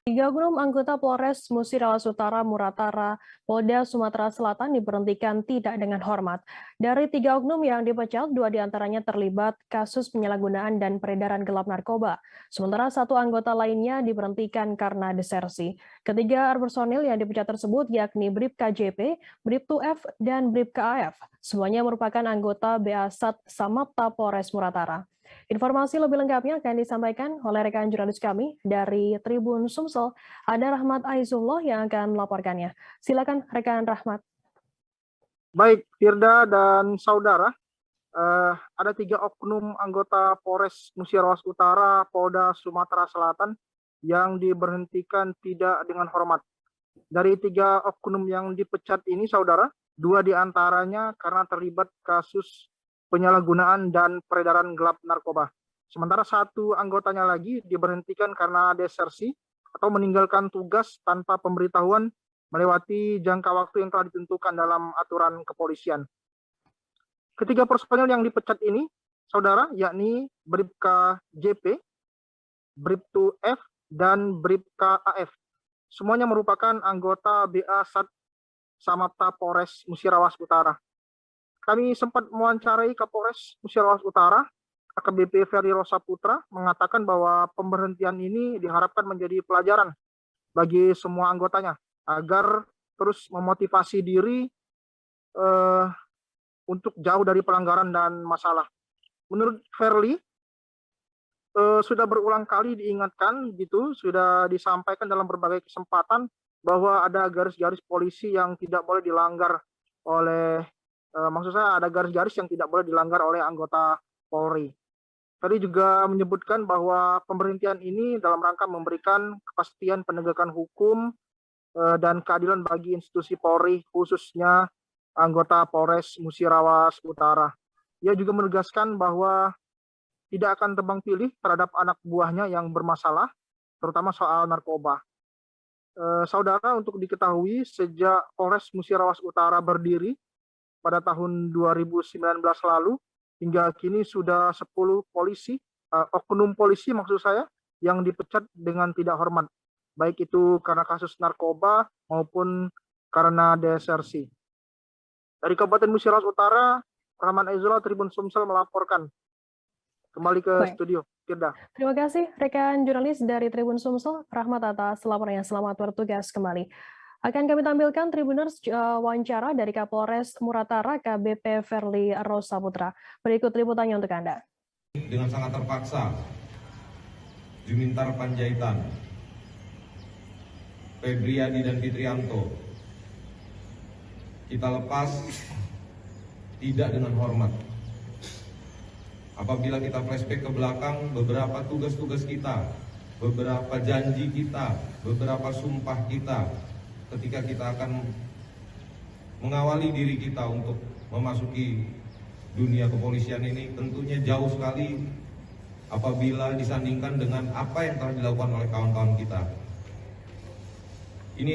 Tiga oknum anggota Polres Musirawas Utara Muratara, Polda Sumatera Selatan diberhentikan tidak dengan hormat. Dari tiga oknum yang dipecat, dua diantaranya terlibat kasus penyalahgunaan dan peredaran gelap narkoba. Sementara satu anggota lainnya diberhentikan karena desersi. Ketiga personil yang dipecat tersebut yakni Brib KJP, Brib 2F, dan Brib KAF. Semuanya merupakan anggota BASAT Samapta Polres Muratara. Informasi lebih lengkapnya akan disampaikan oleh rekan jurnalis kami dari Tribun Sumsel, ada Rahmat Aizullah yang akan melaporkannya. Silakan rekan Rahmat. Baik, Firda dan saudara, ada tiga oknum anggota Polres Musirawas Utara, Polda Sumatera Selatan yang diberhentikan tidak dengan hormat. Dari tiga oknum yang dipecat ini, saudara, dua diantaranya karena terlibat kasus penyalahgunaan dan peredaran gelap narkoba. Sementara satu anggotanya lagi diberhentikan karena desersi atau meninggalkan tugas tanpa pemberitahuan melewati jangka waktu yang telah ditentukan dalam aturan kepolisian. Ketiga personil yang dipecat ini, saudara, yakni Brib KJP, Brib 2F, dan Brib KAF. Semuanya merupakan anggota BASAT Samapta Polres Musirawas Utara. Kami sempat mewawancarai Kapolres Musirawas Utara, AKBP Ferry Rosa Putra, mengatakan bahwa pemberhentian ini diharapkan menjadi pelajaran bagi semua anggotanya agar terus memotivasi diri untuk jauh dari pelanggaran dan masalah. Menurut Ferry, sudah berulang kali diingatkan gitu, sudah disampaikan dalam berbagai kesempatan bahwa ada garis-garis polisi yang tidak boleh dilanggar oleh maksud saya ada garis-garis yang tidak boleh dilanggar oleh anggota Polri. Tadi juga menyebutkan bahwa pemberhentian ini dalam rangka memberikan kepastian penegakan hukum dan keadilan bagi institusi Polri, khususnya anggota Polres Musirawas Utara. Ia juga menegaskan bahwa tidak akan tebang pilih terhadap anak buahnya yang bermasalah, terutama soal narkoba. Saudara, untuk diketahui, sejak Polres Musirawas Utara berdiri pada tahun 2019 lalu, hingga kini sudah 10 polisi, oknum polisi maksud saya, yang dipecat dengan tidak hormat, baik itu karena kasus narkoba maupun karena desersi. Dari Kabupaten Musirawas Utara, Rahman Aizullah, Tribun Sumsel melaporkan. Kembali ke studio, Firda. Terima kasih rekan jurnalis dari Tribun Sumsel, Rahmat atas laporannya. Selamat bertugas kembali. Akan kami tampilkan Tribuners wawancara dari Kapolres Muratara, KBP Ferry Rosa Putra. Berikut liputannya untuk Anda. Dengan sangat terpaksa, Jumintar Panjaitan, Febriadi dan Fitrianto, kita lepas tidak dengan hormat. Apabila kita flashback ke belakang, beberapa tugas-tugas kita, beberapa janji kita, beberapa sumpah kita, ketika kita akan mengawali diri kita untuk memasuki dunia kepolisian ini, tentunya jauh sekali apabila disandingkan dengan apa yang telah dilakukan oleh kawan-kawan kita. Ini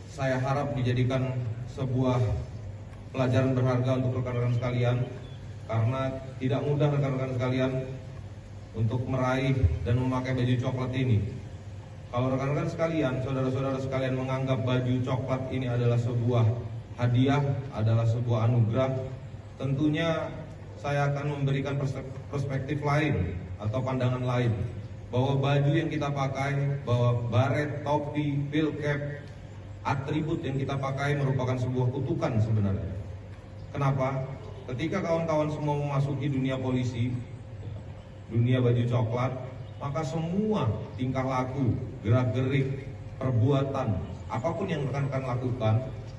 saya harap dijadikan sebuah pelajaran berharga untuk rekan-rekan sekalian, karena tidak mudah rekan-rekan sekalian untuk meraih dan memakai baju coklat ini. Kalau rekan-rekan sekalian, saudara-saudara sekalian menganggap baju coklat ini adalah sebuah hadiah, adalah sebuah anugerah, tentunya saya akan memberikan perspektif lain atau pandangan lain, bahwa baju yang kita pakai, bahwa baret, topi, pil cap, atribut yang kita pakai merupakan sebuah kutukan sebenarnya. Kenapa? Ketika kawan-kawan semua memasuki dunia polisi, dunia baju coklat, maka semua tingkah laku, gerak-gerik, perbuatan, apapun yang rekan-rekan lakukan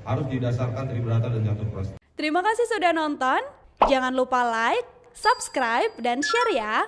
harus didasarkan tribrata dan catur prasasti. Terima kasih sudah nonton. Jangan lupa like, subscribe, dan share ya.